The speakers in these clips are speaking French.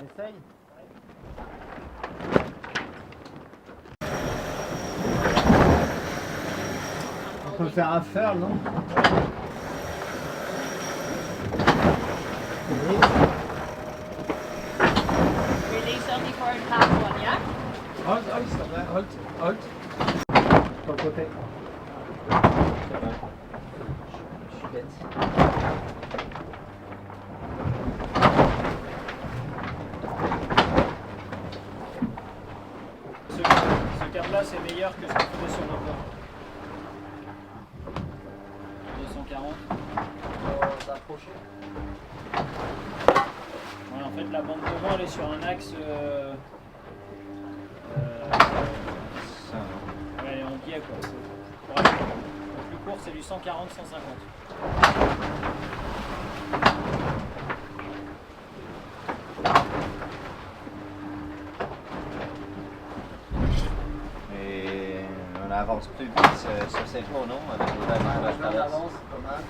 Essaye. On peut faire un furl, non? Release only for class 1, yeah? Halt, stop there. Halt. Ton côté. Ça va. Je suis bête. Ce câble-là, c'est meilleur que ce qu'on faisait sur nos bords. 240. S'approcher. Ouais, en fait, la bande devant, elle est sur un axe. Ouais, elle est en biais, quoi. Le plus court, c'est du 140-150. Et on avance plus vite sur cette voie, non? Avec les wagons à la traverse. avance pas mal.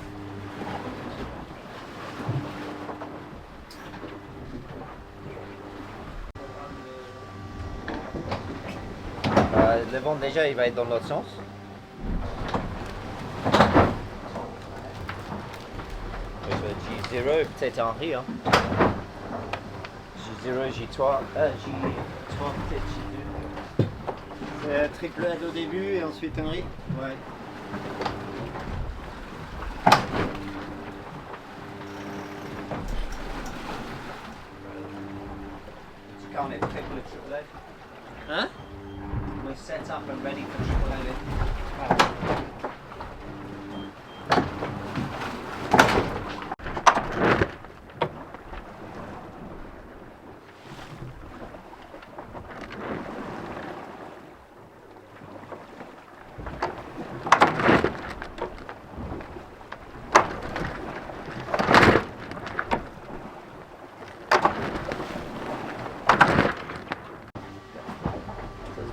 Le vent déjà il va être dans l'autre sens. J0 et peut-être Henri. Hein. J0, J3, peut-être J2. C'est triple head au début et ensuite Henry. Ouais. En tout cas, on est prêt pour le triple head. Hein? We're set up and ready for triple head.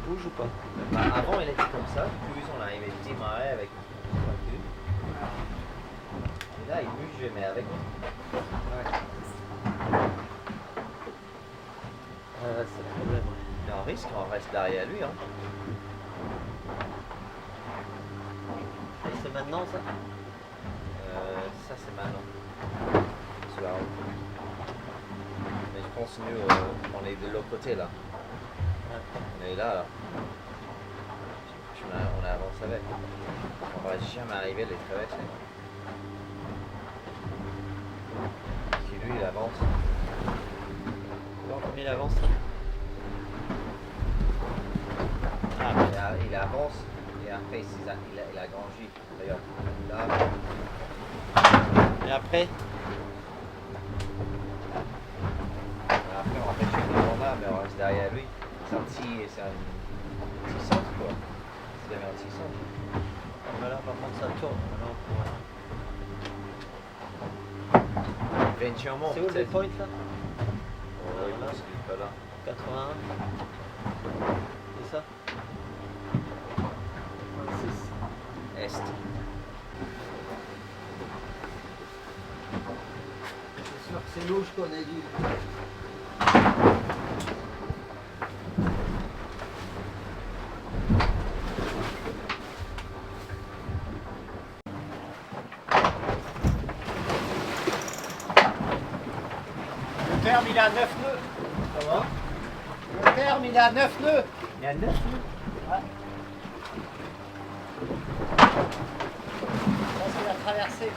Bouge ou pas? Bah, avant, il était comme ça, puis on arrivait à démarrer avec une voiture. Et là, il bouge jamais avec. Ouais. C'est le problème. Il y a un risque qu'on reste derrière lui. Hein. Et c'est maintenant ça? Ça, c'est maintenant. Sur la route. Mais je pense nous, on est de l'autre côté là. On est là. On avance avec. On va jamais arriver à les traverser. Si lui il avance. Alors combien il avance? Ah, il avance et après il a grandi. Regarde. Là. Et après? Après on fait chez le là, mais on reste derrière lui. C'est un petit centre quoi. C'est un petit centre. Voilà, par contre ça tourne. Éventuellement C'est où le peut-être. point là? Oui, Là. parce qu'il est pas là. 81. C'est ça? 26. Est. C'est sûr que c'est louche qu'on a dit. Le terme, il a 9 nœuds. Ça va? Le terme, il a 9 nœuds. Il y a 9 nœuds. Ouais. Ça, c'est la traversée.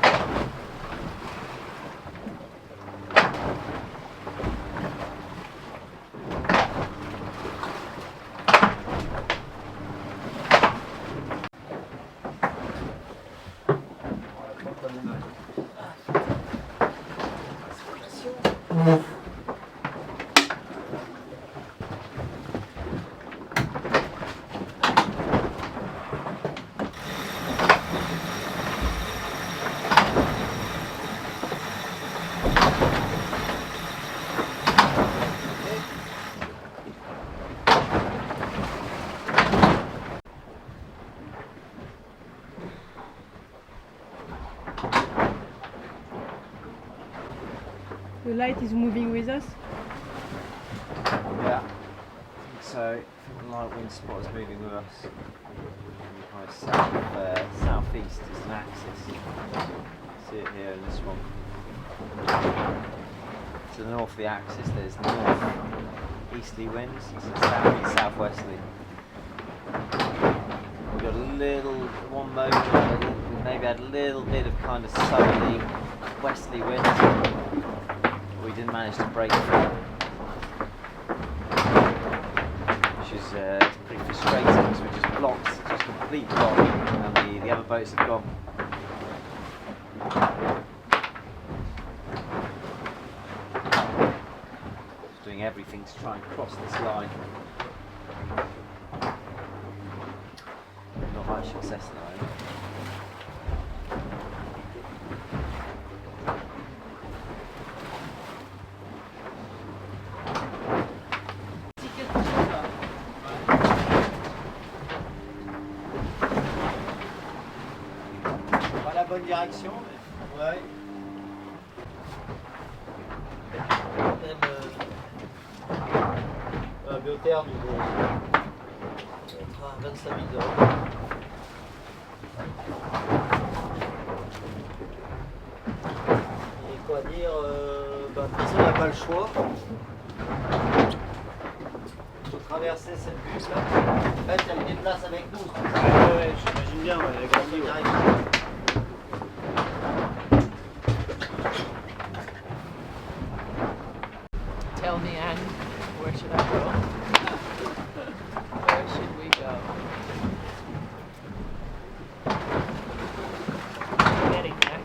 The light is moving with us. Yeah, I think so. I think the light wind spot is moving with us. And kind of southeast is an axis. See it here in this one. To the north of the axis there's north easterly winds, and southeast southwesterly. We've got a little, one moment we maybe had a little bit of kind of southerly westerly winds, but we didn't manage to break through, which is pretty frustrating because we just blocked, just complete block, and the other boats have gone. Just doing everything to try and cross this line. Not much success at the moment. Pas la bonne direction, mais ouais. Même un biotherme de 25 000 €. Et quoi dire, de toute façon on n'a pas le choix. Il faut traverser cette bus là. En fait elle déplace avec nous. Ouais, j'imagine bien, ouais, avec Andy, ouais. Tell me, Anne, where should I go? Where should we go? Getting there.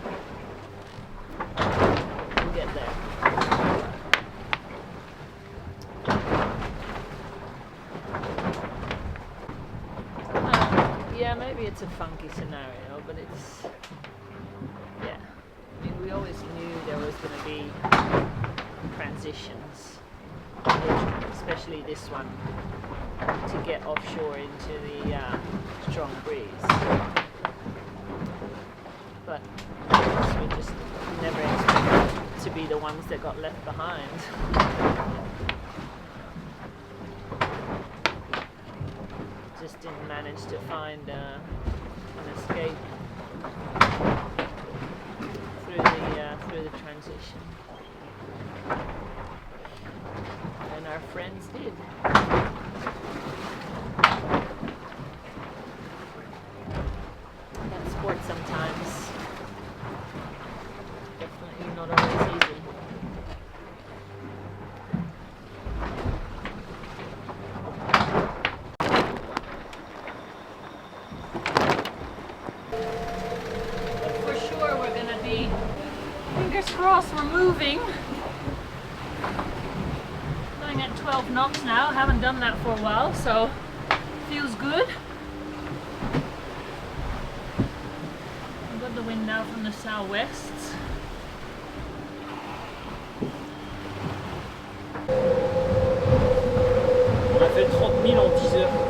We'll get there. Yeah, maybe it's a funky scenario, but it's, yeah. I mean, we always knew there was going to be transitions, especially this one, to get offshore into the strong breeze. But we just never expected to be the ones that got left behind. Just didn't manage to find an escape through the transition. And our friends did. That's sport sometimes. Definitely not always easy. But for sure we're gonna be, fingers crossed, we're moving. At 12 knots now, haven't done that for a while, so feels good. I've got the wind now from the southwest. On a fait 30 000 en 10 heures.